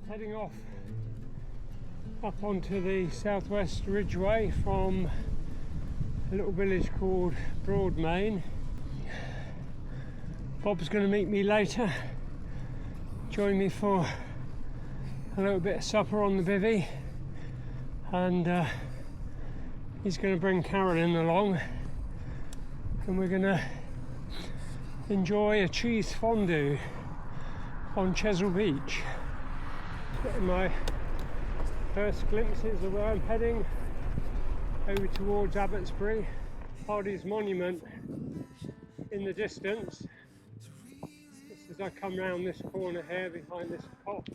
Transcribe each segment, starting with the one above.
Heading off up onto the South Dorset Ridgeway from a little village called Broadmayne. Bob's going to meet me later, join me for a little bit of supper on the bivvy, and he's going to bring Carolyn along, and we're going to enjoy a cheese fondue on Chesil Beach. Getting my first glimpses of where I'm heading, over towards Abbotsbury. Hardy's monument in the distance, just as I come round this corner here behind this copse.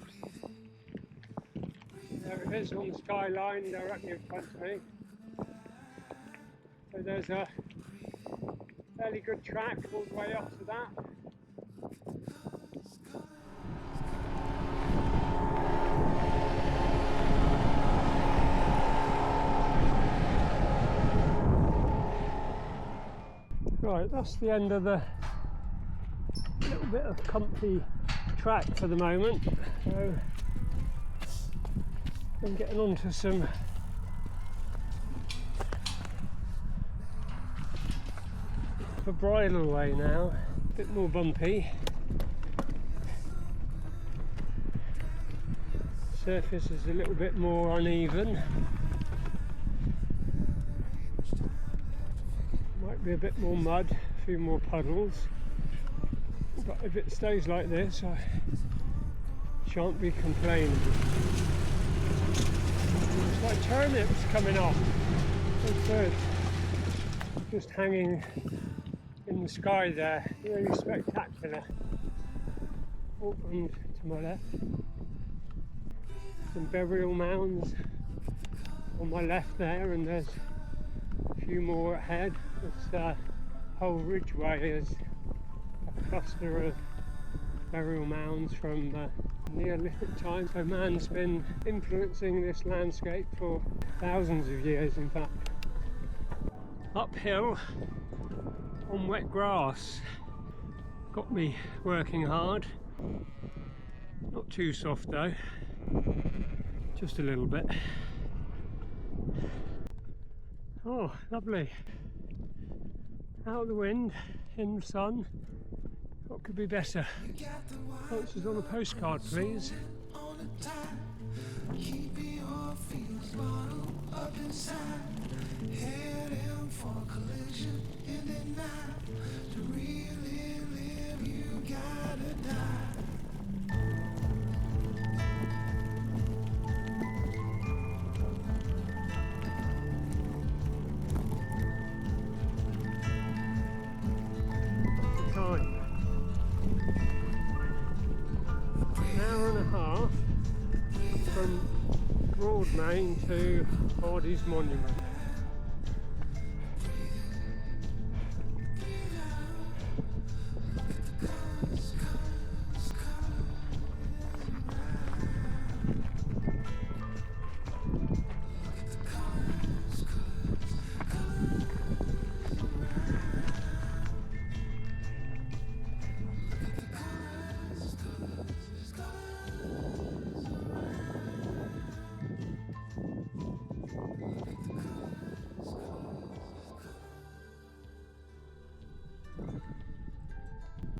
There it is on the skyline directly in front of me. So there's a fairly good track all the way up to that. Right, that's the end of the little bit of comfy track for the moment. So I'm getting onto some the bridleway now, a bit more bumpy. Surface is a little bit more uneven. Might be a bit more mud, a few more puddles, but if it stays like this I shan't be complaining. It's like turnips coming off. That's good. Just hanging in the sky there, really spectacular. Oh, and to my left, some burial mounds on my left there, and there's a few more ahead. This whole ridgeway is a cluster of burial mounds from Neolithic times. So man's been influencing this landscape for thousands of years, in fact. Uphill on wet grass got me working hard. Not too soft though, just a little bit. Oh, lovely. Out of the wind, in the sun. What could be better? Answers on a postcard, please. Keeping your feelings bottled up inside. Heading for collision in the night. To really live, you gotta die. From Broadmayne to Hardy's monument.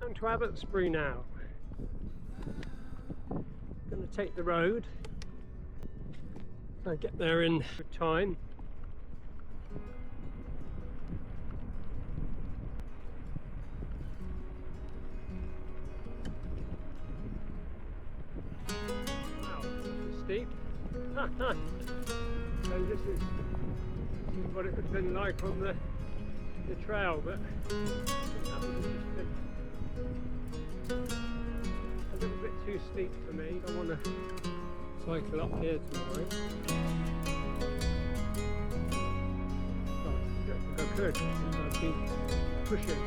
Down to Abbotsbury now. Going to take the road. I get there in good time. Wow, this is steep. So this is what it would have been like on the trail, but that was just a little bit too steep for me. I want to cycle up here tomorrow. Oh, I don't think I could, because I've been pushing.